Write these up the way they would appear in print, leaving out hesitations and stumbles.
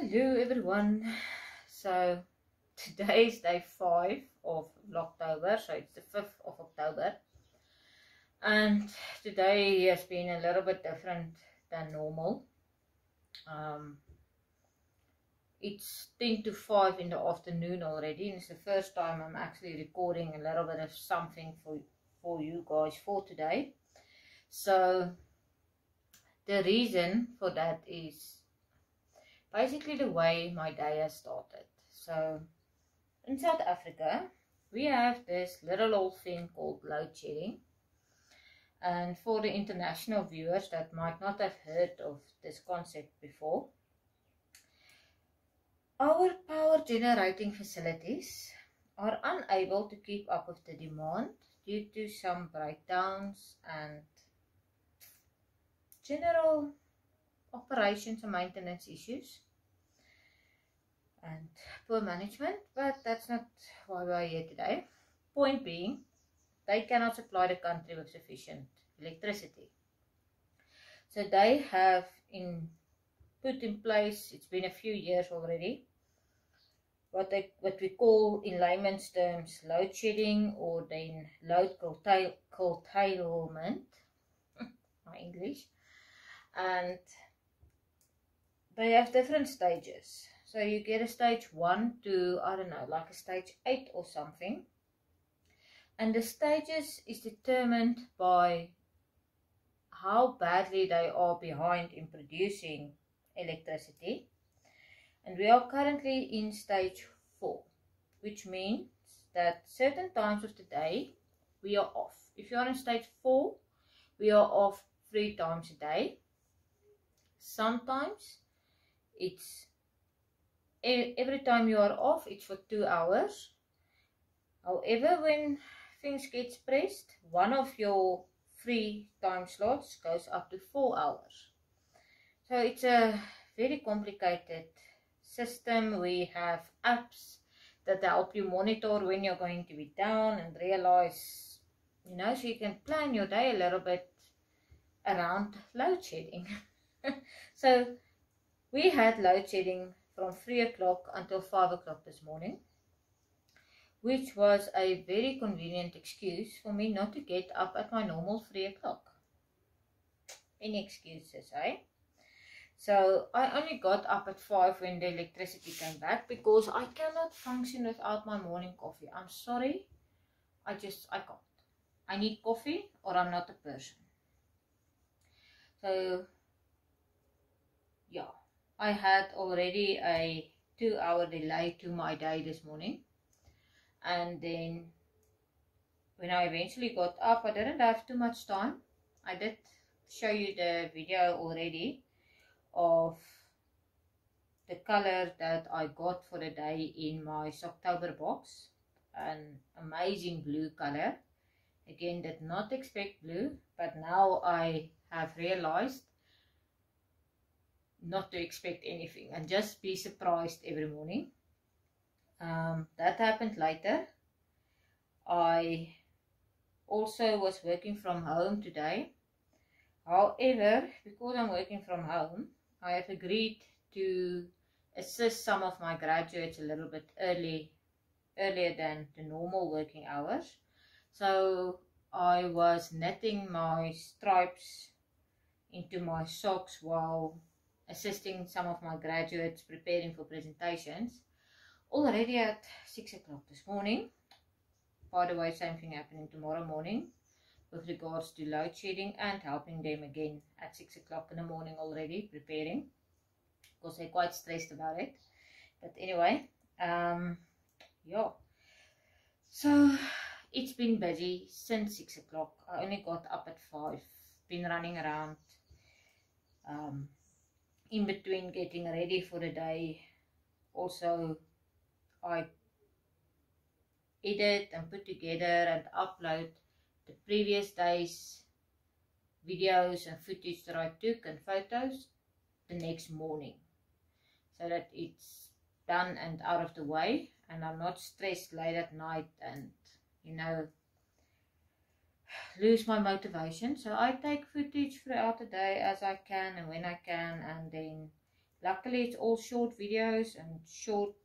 Hello everyone. So today is day 5 of Vlogtober, so it's the 5th of October, and today has been a little bit different than normal. It's 10 to 5 in the afternoon already, and it's the first time I'm actually recording a little bit of something for you guys for today. So the reason for that is basically the way my day has started. So in South Africa, we have this little old thing called load shedding. And for the international viewers that might not have heard of this concept before, our power generating facilities are unable to keep up with the demand due to some breakdowns and general operations and maintenance issues and poor management, but that's not why we are here today. Point being, they cannot supply the country with sufficient electricity. So they have put in place, it's been a few years already, what we call in layman's terms load shedding, or then load curtailment, my English. And they have different stages. So you get a stage 1 to, I don't know, like a stage 8 or something. And the stages is determined by how badly they are behind in producing electricity. And we are currently in stage 4, which means that certain times of the day we are off. If you are in stage 4, we are off 3 times a day. Sometimes it's every time you are off, it's for 2 hours. However, when things get pressed, one of your free time slots goes up to 4 hours. So it's a very complicated system. We have apps that help you monitor when you're going to be down and realize, so you can plan your day a little bit around load shedding. So we had load shedding from 3 o'clock until 5 o'clock this morning, which was a very convenient excuse for me not to get up at my normal 3 o'clock. Any excuses, eh? So I only got up at 5 when the electricity came back, because I cannot function without my morning coffee. I'm sorry, I can't. I need coffee or I'm not a person. So yeah, I had already a 2-hour delay to my day this morning. And then when I eventually got up, I didn't have too much time. I did show you the video already of the color that I got for the day in my Socktober box. An amazing blue color. Again, did not expect blue, but now I have realized not to expect anything and just be surprised every morning. That happened later. I also was working from home today. However, because I'm working from home, I have agreed to assist some of my graduates a little bit earlier than the normal working hours. So I was knitting my stripes into my socks while assisting some of my graduates preparing for presentations already at 6 o'clock this morning. By the way, same thing happening tomorrow morning with regards to load shedding, and helping them again at 6 o'clock in the morning already preparing, because they're quite stressed about it. But anyway, yeah, so it's been busy since 6 o'clock. I only got up at 5, been running around in between getting ready for the day. Also, I edit and put together and upload the previous day's videos and footage that I took and photos the next morning, so that it's done and out of the way, and I'm not stressed late at night and lose my motivation. So I take footage throughout the day as I can and when I can, and then luckily it's all short videos and short,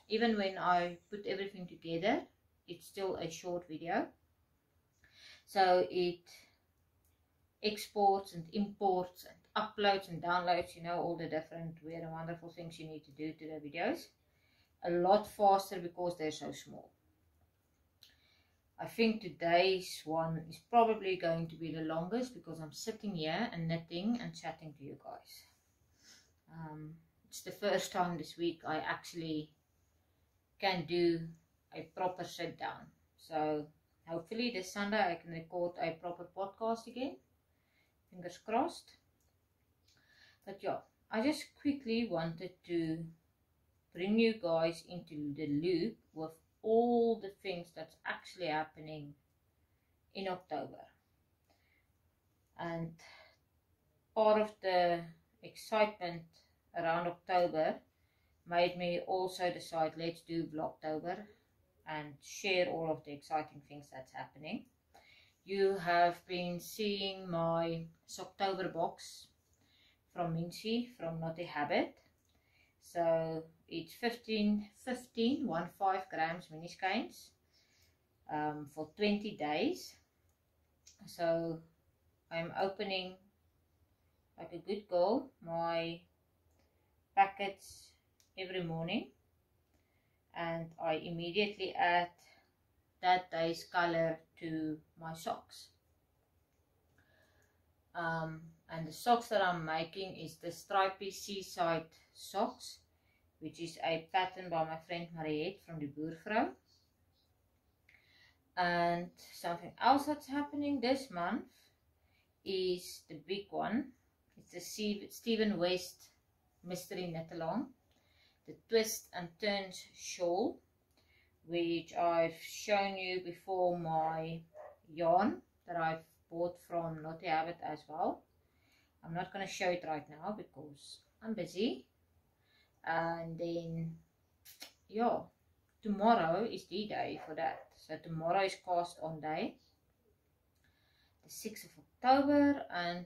even when I put everything together, it's still a short video. So it exports and imports and uploads and downloads, you know, all the different weird and wonderful things you need to do to the videos a lot faster because they're so small. I think today's one is probably going to be the longest because I'm sitting here and knitting and chatting to you guys. It's the first time this week I actually can do a proper sit down. So hopefully this Sunday I can record a proper podcast again. Fingers crossed. But yeah, I just quickly wanted to bring you guys into the loop with all the things that's actually happening in October. And part of the excitement around October made me also decide, let's do Vlogtober and share all of the exciting things that's happening. You have been seeing my Socktober box from Ietsie, from Naughty Habit. So it's 15 grams mini skeins for 20 days. So I'm opening, like a good girl, my packets every morning, and I immediately add that day's color to my socks. And the socks that I'm making is the stripy seaside socks, which is a pattern by my friend Mariette from the Boervrou. And something else that's happening this month is the big one. It's the Stephen West Mystery Knit Along, the Twist and Turns shawl, which I've shown you before, my yarn that I've bought from Naughty Habit as well. I'm not going to show it right now because I'm busy. And then, yeah, tomorrow is the day for that. So tomorrow is cast on day, the 6th of October, and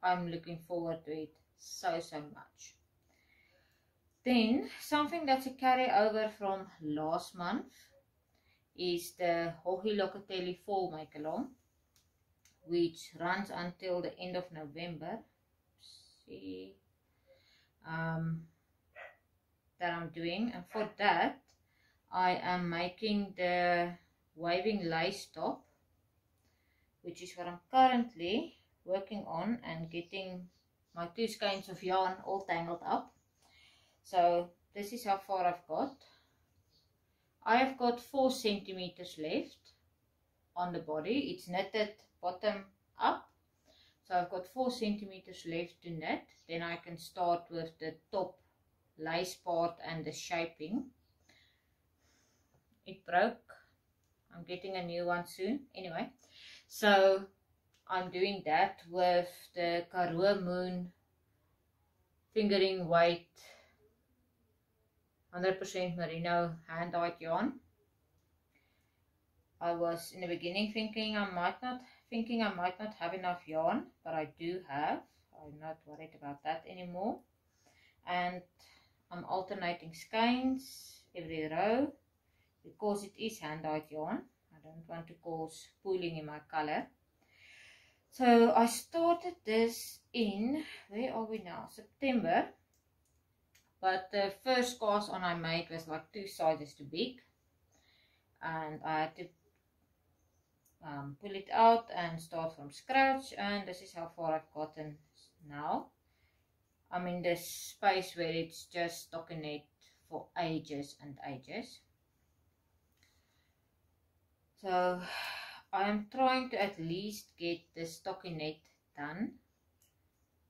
I'm looking forward to it so much. Then something that's a carryover from last month is the Joji Locatelli Fall Make Along, which runs until the end of November. See, that I'm doing, and for that I am making the waving lace top, which is what I'm currently working on, and getting my 2 skeins of yarn all tangled up. So this is how far I've got. I have got 4 centimeters left on the body. It's knitted bottom up, so I've got 4 centimeters left to knit. Then I can start with the top lace part and the shaping. It broke. I'm getting a new one soon. Anyway, so I'm doing that with the Karoo Moon fingering weight 100% merino hand-dyed yarn. I was in the beginning thinking I might not have enough yarn, but I do have. I'm not worried about that anymore. And I'm alternating skeins every row because it is hand-dyed yarn. I don't want to cause pooling in my color. So I started this in, where are we now? September. But the first cast on I made was like 2 sizes too big. And I had to pull it out and start from scratch. And this is how far I've gotten now. I'm in this space where it's just stockinette for ages and ages. So I am trying to at least get the stockinette done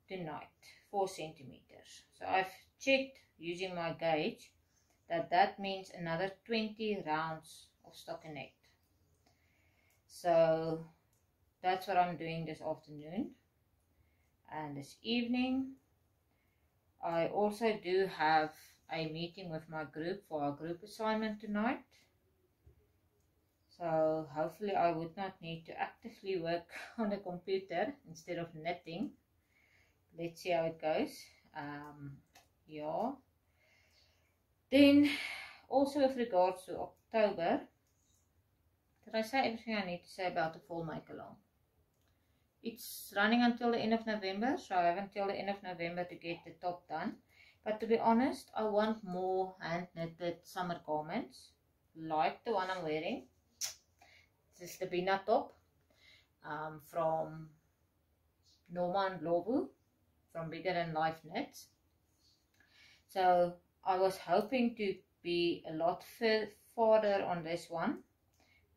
tonight, 4 centimeters. So I've checked using my gauge that means another 20 rounds of stockinette. So that's what I'm doing this afternoon. And this evening I also do have a meeting with my group for our group assignment tonight. So hopefully I would not need to actively work on the computer instead of knitting. Let's see how it goes. Yeah. Then also with regards to October, did I say everything I need to say about the fall make-along? It's running until the end of November, so I have until the end of November to get the top done. But to be honest, I want more hand-knitted summer garments, like the one I'm wearing. This is the Bina top from Norma and Boervrou, from Bigger Than Life Knits. So I was hoping to be a lot further on this one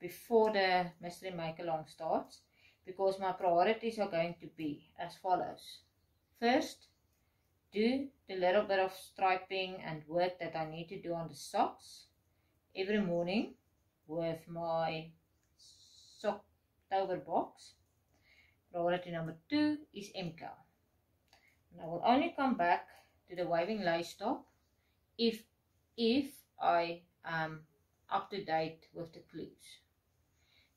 before the mystery make-along starts, because my priorities are going to be as follows. First, do the little bit of striping and work that I need to do on the socks every morning with my Socktober box. Priority number 2 is MKAL. And I will only come back to the waving lace top if I am up to date with the clues.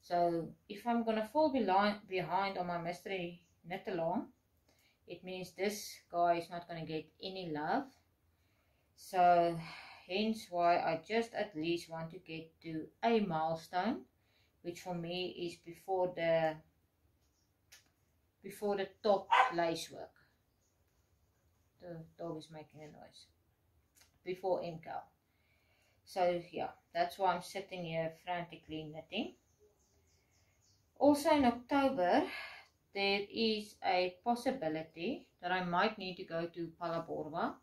So if I'm gonna fall behind on my mystery knit along, it means this guy is not gonna get any love. So hence why I just at least want to get to a milestone, which for me is before the top lace work. The dog is making a noise. Before MKAL. So yeah, that's why I'm sitting here frantically knitting. Also in October, there is a possibility that I might need to go to Boervrou.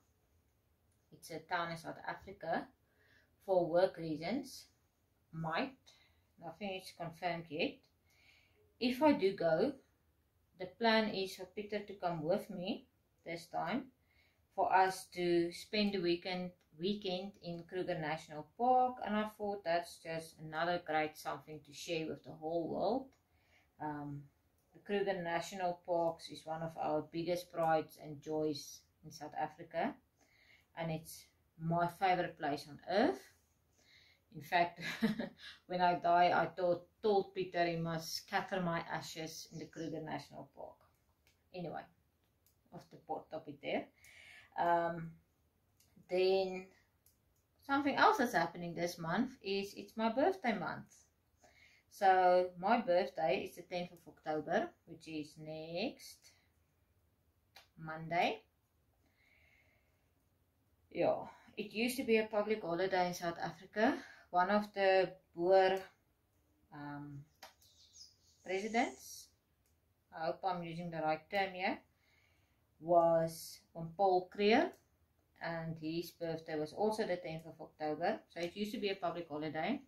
It's a town in South Africa for work reasons. Might. Nothing is confirmed yet. If I do go, the plan is for Peter to come with me this time, for us to spend the weekend in Kruger National Park, and I thought that's just another great something to share with the whole world. The Kruger National Parks is one of our biggest prides and joys in South Africa, and it's my favorite place on earth. In fact, when I die, I told Peter he must scatter my ashes in the Kruger National Park. Anyway, off the topic there. Then something else that's happening this month is it's my birthday month. So my birthday is the 10th of October, which is next Monday. Yeah, it used to be a public holiday in South Africa. One of the Boer presidents, I hope I'm using the right term here, was Paul Creer, and his birthday was also the 10th of October. So it used to be a public holiday.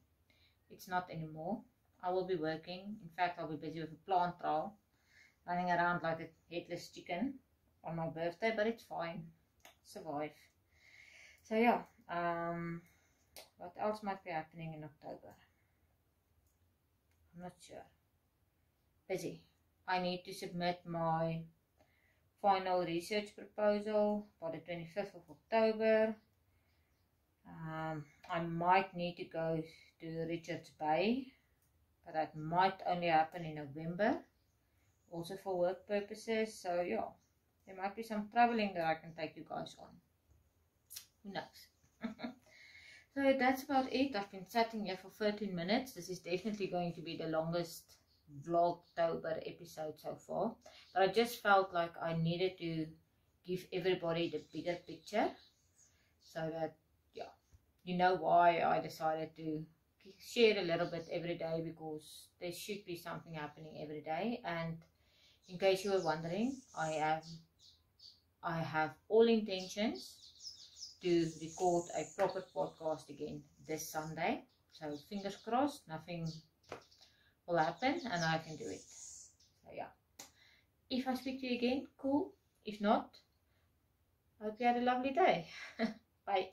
It's not anymore. I will be working. In fact, I'll be busy with a plant trial, running around like a headless chicken on my birthday, but it's fine. Survive. So yeah, what else might be happening in October? I'm not sure. Busy. I need to submit my final research proposal by the 25th of October. I might need to go to Richards Bay, but that might only happen in November, also for work purposes. So yeah, there might be some traveling that I can take you guys on. Who knows? So that's about it. I've been sitting here for 13 minutes. This is definitely going to be the longest Vlogtober episode so far, but I just felt like I needed to give everybody the bigger picture, so that, yeah, you know why I decided to share a little bit every day, because there should be something happening every day. And in case you were wondering, I have all intentions to record a proper podcast again this Sunday. So fingers crossed, nothing will happen and I can do it. So yeah, if I speak to you again, cool. If not, I hope you had a lovely day. Bye.